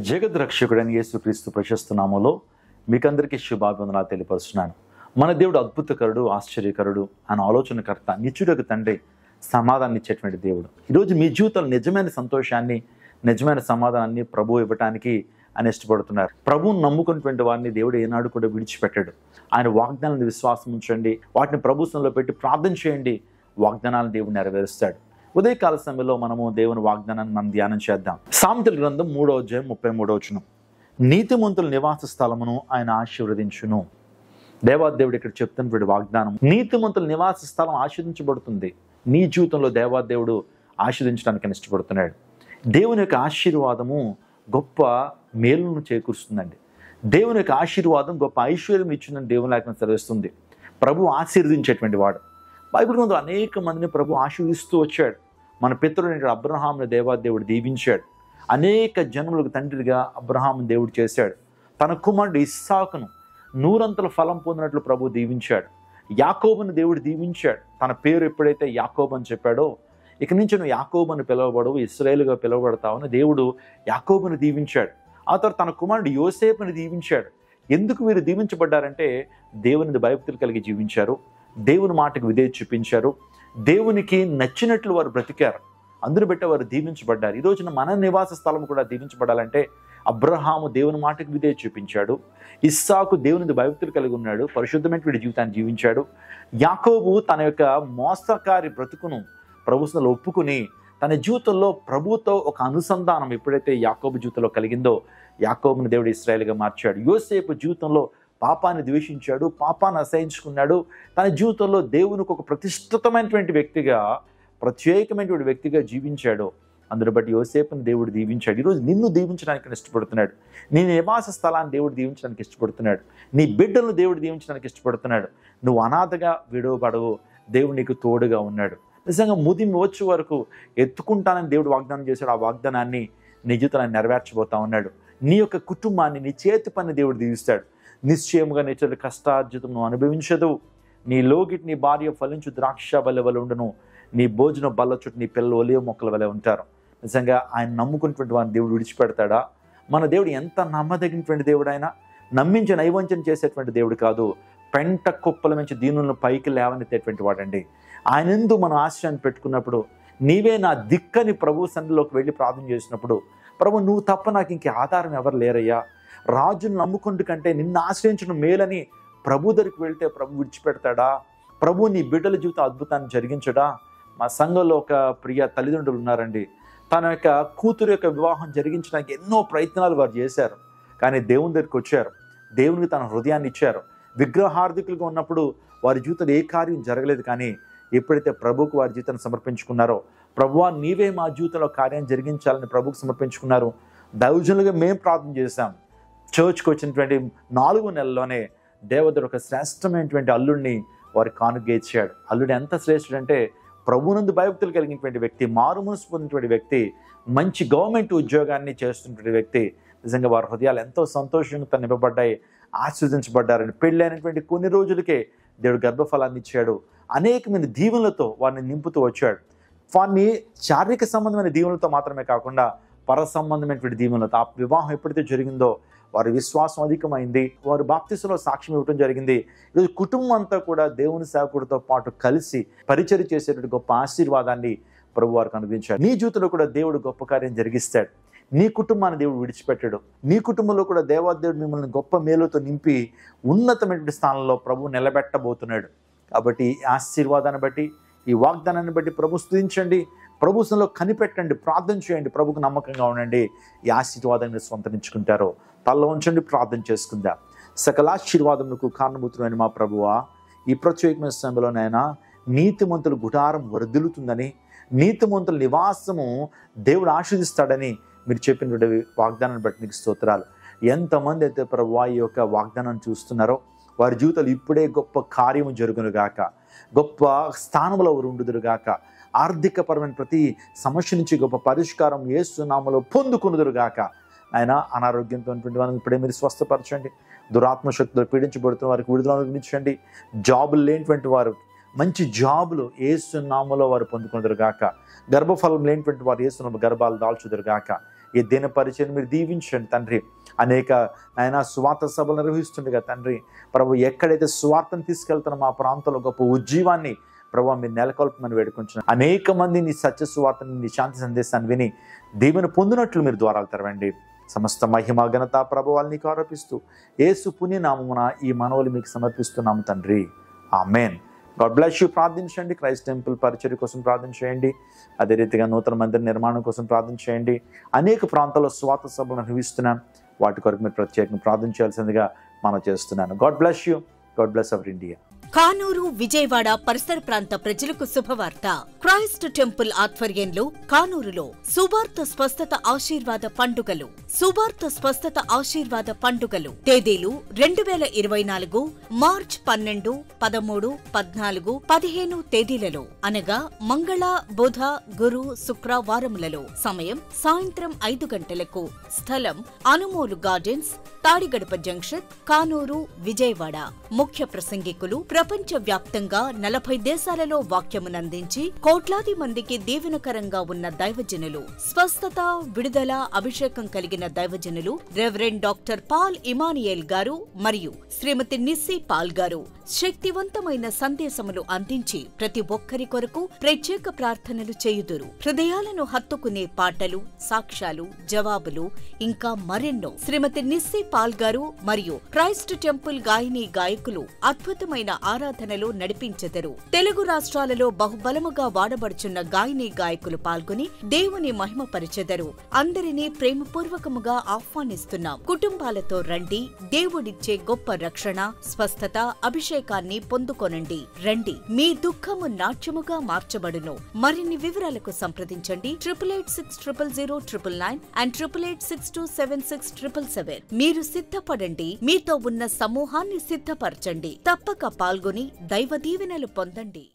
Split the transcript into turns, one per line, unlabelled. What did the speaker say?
జగద్రక్షకుడైన యేసుక్రీస్తు ప్రశస్త నామములో మీకందరికీ శుభాభివందనాలు తెలియపరుస్తున్నాను. మన దేవుడు అద్భుతకరుడు, ఆశ్చర్యకరుడు, ఆయన ఆలోచనకర్త, నిత్యుడకు తండ్రి, సమాధానం ఇచ్చేటువంటి దేవుడు. ఈరోజు మీ జీవితంలో నిజమైన సంతోషాన్ని, నిజమైన సమాధానాన్ని ప్రభు ఇవ్వటానికి ఆయన ఇష్టపడుతున్నారు. ప్రభువును నమ్ముకున్నటువంటి వారిని దేవుడు ఏనాడు కూడా విడిచిపెట్టాడు. ఆయన వాగ్దానాలను విశ్వాసం ఉంచండి, వాటిని ప్రభుత్వంలో పెట్టి ప్రార్థన చేయండి, వాగ్దానాలను దేవుడు నెరవేరుస్తాడు. ఉదయకాల సమయంలో మనము దేవుని వాగ్దానాన్ని మనం ధ్యానం చేద్దాం. సామెతల గ్రంథం 3వ అధ్యాయం 33వ వచనం. నీతిమంతుల నివాస స్థలమును ఆయన ఆశీర్వదించును. దేవాదేవుడు ఇక్కడ చెప్తున్నటువంటి వాగ్దానం, నీతిమంతుల నివాస స్థలం ఆశీర్వదించబడుతుంది. నీ జీవితంలో దేవాదేవుడు ఆశీర్వదించడానికి ఇష్టపడుతున్నాడు. దేవుని యొక్క ఆశీర్వాదము గొప్ప మేలును చేకూరుస్తుందండి. దేవుని యొక్క ఆశీర్వాదం గొప్ప ఐశ్వర్యం ఇచ్చిందని దేవుని లేఖనం సెలవిస్తుంది. ప్రభు ఆశీర్వదించేటువంటి వాడు. బైబిల్ గ్రంథంలో అనేక మందిని ప్రభు ఆశీర్వదిస్తూ వచ్చాడు. మన పితరుడైన అబ్రహాముని దేవాదేవుడు దీవించాడు. అనేక జన్మలకు తండ్రిగా అబ్రహాముని దేవుడు చేశాడు. తన కుమారుడు ఇస్సాకును నూరంతల ఫలం పొందినట్లు ప్రభు దీవించాడు. యాకోబుని దేవుడు దీవించాడు. తన పేరు ఎప్పుడైతే యాకోబు అని చెప్పాడో, ఇక నుంచి నువ్వు యాకోబు అని పిలువబడవు, ఇశ్రాయేలుగా పిలువబడతావని దేవుడు యాకోబుని దీవించాడు. ఆ తర్వాత తన కుమారుడు యోసేపుని దీవించాడు. ఎందుకు వీరు దీవించబడ్డారంటే దేవుని భయభక్తులు కలిగి జీవించారు, దేవుని మాటకు విధేయత చూపించారు, దేవునికి నచ్చినట్లు వారు బ్రతికారు. అందును బట్టి వారు దీవించబడ్డారు. ఈ రోజున మన నివాస స్థలం కూడా దీవించబడాలంటే అబ్రహాము దేవుని మాటకు విధేయత చూపించాడు, ఇస్సాకు దేవుని భయభక్తులు కలిగి ఉన్నాడు, పరిశుద్ధమైనటువంటి జీవితాన్ని జీవించాడు. యాకోబు తన యొక్క మోసకారి బ్రతుకును ప్రభుత్వంలో ఒప్పుకుని తన జీవితంలో ప్రభుతో ఒక అనుసంధానం ఎప్పుడైతే యాకోబు జీవితంలో కలిగిందో, యాకోబుని దేవుడు ఇశ్రాయేలుగా మార్చాడు. యోసేపు జీవితంలో పాపాన్ని ద్వేషించాడు, పాపాన్ని అసహించుకున్నాడు. తన జీవితంలో దేవునికి ఒక ప్రతిష్ఠితమైనటువంటి వ్యక్తిగా, ప్రత్యేకమైనటువంటి వ్యక్తిగా జీవించాడు. అందును బట్టి యోసేపుని దేవుడు దీవించాడు. ఈరోజు నిన్ను దీవించడానికి ఇష్టపడుతున్నాడు. నీ నివాస స్థలాన్ని దేవుడు దీవించడానికి ఇష్టపడుతున్నాడు. నీ బిడ్డలను దేవుడు దీవించడానికి ఇష్టపడుతున్నాడు. నువ్వు అనాథగా విడవబడవు, దేవుడు నీకు తోడుగా ఉన్నాడు. నిజంగా ముదిమి వచ్చే వరకు ఎత్తుకుంటానని దేవుడు వాగ్దానం చేశాడు. ఆ వాగ్దానాన్ని నీ జీవితాన్ని నెరవేర్చబోతా ఉన్నాడు. నీ యొక్క కుటుంబాన్ని, నీ చేతి పని దేవుడు దీవిస్తాడు. నిశ్చయముగా నీ చేతుల కష్టార్జితం నువ్వు అనుభవించదు. నీ లోగిటి నీ భార్య ఫలించు ద్రాక్ష వలె వలె ఉండును. నీ భోజనం బల్ల చుట్టూ నీ పిల్లలు ఒలివ మొక్కల వలె ఉంటారు. నిజంగా ఆయన నమ్ముకున్నటువంటి వారిని దేవుడు విడిచిపెడతాడా? మన దేవుడు ఎంత నమ్మదగినటువంటి దేవుడు! ఆయన నమ్మించి నైవంచన చేసేటువంటి దేవుడు కాదు. పెంట కుప్పల నుంచి దీనులను పైకి లేవనెత్తేటువంటి వాడండి. ఆయన ఎందు మనం ఆశ్రయాన్ని పెట్టుకున్నప్పుడు, నీవే నా దిక్కని ప్రభు సన్నిధిలోకి వెళ్ళి ప్రార్థన చేసినప్పుడు, ప్రభు నువ్వు తప్ప నాకు ఇంక ఆధారం ఎవరు లేరయ్యా, రాజును నమ్ముకుంటు కంటే నిన్ను ఆశ్రయించడం మేలని ప్రభు దగ్గరికి వెళ్తే ప్రభు విడిచిపెడతాడా? ప్రభు నీ బిడ్డల జీవితం అద్భుతాన్ని జరిగించడా? మా సంఘంలో ఒక ప్రియ తల్లిదండ్రులు ఉన్నారండి. తన యొక్క కూతురు యొక్క వివాహం జరిగించడానికి ఎన్నో ప్రయత్నాలు వారు చేశారు. కానీ దేవుని దగ్గరికి వచ్చారు, దేవునికి తన హృదయాన్ని ఇచ్చారు. విగ్రహార్థికులుగా ఉన్నప్పుడు వారి జీవితంలో ఏ కార్యం జరగలేదు. కానీ ఎప్పుడైతే ప్రభువుకు వారి జీవితాన్ని సమర్పించుకున్నారో, ప్రభువా నీవే మా జీవితంలో కార్యం జరిగించాలని ప్రభువుకు సమర్పించుకున్నారు. దైవజనులుగా మేము ప్రార్థన చేశాం. చర్చ్కి వచ్చినటువంటి 4 నెలల్లోనే దేవతడు ఒక శ్రేష్టమైనటువంటి అల్లుడిని వారి కానుక ఇచ్చాడు. అల్లుడు ఎంత శ్రేష్ఠుడంటే ప్రభువునందు భయభక్తులు కలిగినటువంటి వ్యక్తి, మారు మనసు పొందినటువంటి వ్యక్తి, మంచి గవర్నమెంట్ ఉద్యోగాన్ని చేస్తున్నటువంటి వ్యక్తి. నిజంగా వారి హృదయాలు ఎంతో సంతోషంగా నింపబడ్డాయి, ఆశీర్వదించబడ్డారని. పెళ్ళైనటువంటి కొన్ని రోజులకే దేవుడు గర్భఫలాన్ని ఇచ్చాడు. అనేకమైన దీవెనలతో వారిని నింపుతూ వచ్చాడు. వారిని శారీరక సంబంధమైన దీవెనలతో మాత్రమే కాకుండా పర సంబంధమైనటువంటి దీవెనలతో. ఆ వివాహం ఎప్పుడైతే జరిగిందో వారి విశ్వాసం అధికమైంది. వారు బాప్తిసంలో సాక్ష్యం ఇవ్వడం జరిగింది. ఈరోజు కుటుంబం అంతా కూడా దేవుని సేవకుడితో పాటు కలిసి పరిచర్య చేసేటువంటి గొప్ప ఆశీర్వాదాన్ని ప్రభు వారికి అనుగ్రహించాడు. నీ జీవితంలో కూడా దేవుడు గొప్ప కార్యం జరిగిస్తాడు. నీ కుటుంబాన్ని దేవుడు విడిచిపెట్టాడు. నీ కుటుంబంలో కూడా దేవాదేవుడు మిమ్మల్ని గొప్ప మేలుతో నింపి ఉన్నతమైనటువంటి స్థానంలో ప్రభు నిలబెట్టబోతున్నాడు. కాబట్టి ఈ ఆశీర్వాదాన్ని బట్టి, ఈ వాగ్దానాన్ని బట్టి ప్రభు స్తుతించండి, ప్రభుత్వంలో కనిపెట్టండి, ప్రార్థన చేయండి, ప్రభుకు నమ్మకంగా ఉండండి. ఈ ఆశీర్వాదాన్ని స్వంతరించుకుంటారో తల్ల ఉంచండి, ప్రార్థన చేసుకుందాం. సకలాశీర్వాదములకు కారణభూతులైన మా ప్రభువా, ఈ ప్రత్యేకమైన సమయంలోనైనా నీతిమంతుల గుడారం వర్ధిల్లుతుందని, నీతిమంతుల నివాసము దేవుడు ఆశీర్దిస్తాడని మీరు చెప్పినటువంటి వాగ్దానాన్ని బట్టి నీకు స్తోత్రాలు. ఎంతమంది అయితే ప్రభువా ఈ యొక్క వాగ్దానాన్ని చూస్తున్నారో వారి జీవితాలు ఇప్పుడే గొప్ప కార్యము జరుగునుగాక, గొప్ప స్థానంలో వారు ఉండుదురుగాక, ఆర్థికపరమైన ప్రతి సమస్య నుంచి గొప్ప పరిష్కారం యేసు నామములో పొందుకునుదురుగాక. ఆయన అనారోగ్యంతో ఉన్నటువంటి వారిని ఇప్పుడే మీరు స్వస్థపరచండి. దురాత్మశక్తితో పీడించబడుతున్న వారికి విడుదల అనుగ్రహించండి. జాబులు లేనిటువంటి వారు మంచి జాబులు యేసు నామములో వారు పొందుకునుదురుగాక. గర్భఫలం లేనిటువంటి వారు యేసు నామములో గర్భాలు దాల్చుదురుగాక. ఈ దిన పరిచయం మీరు దీవించండి తండ్రి. అనేక ఆయన స్వార్థ సభలు నిర్వహిస్తుండగా తండ్రి ప్రభు ఎక్కడైతే స్వార్థం తీసుకెళ్తున్నా మా ప్రాంతంలో గొప్ప ఉజ్జీవాన్ని ప్రభు మీరు నెలకొల్పమని వేడుకుంటున్నాను. అనేక మంది నీ సత్య సువార్తని, నీ శాంతి సందేశాన్ని విని దీవెన పొందినట్లు మీరు ద్వారాలు తెరవండి. సమస్త మహిమ ఘనత ప్రభావాలు నీకు ఆరోపిస్తూ యేసు పుణ్యనామమున ఈ మనవులు మీకు సమర్పిస్తున్నాము తండ్రి. ఆమేన్. God bless you. ప్రార్థించండి. క్రైస్ట్ టెంపుల్ పరిచర్య కోసం ప్రార్థన చేయండి. అదే రీతిగా నూతన మందిర నిర్మాణం కోసం ప్రార్థన చేయండి. అనేక ప్రాంతాల్లో స్వార్థ సభలు నిర్వహిస్తున్నాం. వాటి కొరకు మీరు ప్రత్యేకంగా ప్రార్థన చేయాల్సిందిగా మనం చేస్తున్నాను. God bless you. God bless our India.
Kanuru, Vijayawada పరిసర ప్రాంత ప్రజలకు శుభవార్త. క్రైస్ట్ టెంపుల్ ఆధ్వర్యంలో కానూరులో సువార్త స్వస్థత ఆశీర్వాద పండుగలు. సువార్త స్వస్థత ఆశీర్వాద పండుగలు తేదీలు 2024 మార్చ్ 12, 13, 14, 15 తేదీలలో అనగా మంగళ, బుధ, గురు, శుక్రవారములలో. సమయం సాయంత్రం 5 గంటలకు. స్థలం అనుమోలు గార్డెన్స్, తాడిగడప జంక్షన్, కానూరు, విజయవాడ. ముఖ్య ప్రసంగికులు ప్రపంచ వ్యాప్తంగా 40 దేశాలలో వాక్యమునందించి కోట్లాది మందికి దీవెనకరంగా ఉన్న దైవజనులు, స్వస్థత, విడుదల, అభిషేకం కలిగిన దైవజనులు రెవరెండ్ డాక్టర్ పాల్ ఇమానియేల్ గారు మరియు శ్రీమతి నిస్సీ పాల్ గారు శక్తివంతమైన సందేశములు అందించి ప్రతి ఒక్కరి కొరకు ప్రత్యేక ప్రార్థనలు చేయుదురు. హృదయాలను హత్తుకునే పాటలు, సాక్ష్యాలు, జవాబులు ఇంకా మరెన్నో. శ్రీమతి నిస్సీ పాల్ గారు మరియు క్రైస్ట్ టెంపుల్ గాయని గాయకులు అద్భుతమైన ఆరాధనలు నడిపించెదరు. తెలుగు రాష్ట్రాలలో బహుబలముగా వాడబడుచున్న గాయని గాయకులు పాల్గొని దేవుని మహిమపరిచెదరు. అందరినీ ప్రేమపూర్వకముగా ఆహ్వానిస్తున్నాం. కుటుంబాలతో రండి. దేవుడిచ్చే గొప్ప రక్షణ, స్వస్థత, అభిషేకాన్ని పొందుకొనండి. రండి, మీ దుఃఖము నాట్యముగా మార్చబడును. మరిన్ని వివరాలకు సంప్రదించండి 88600009 and 8862767777. మీరు సిద్ధపడండి. మీతో ఉన్న సమూహాన్ని సిద్ధపరచండి. తప్పక పాల్గొని దైవ దీవెనలు పొందండి.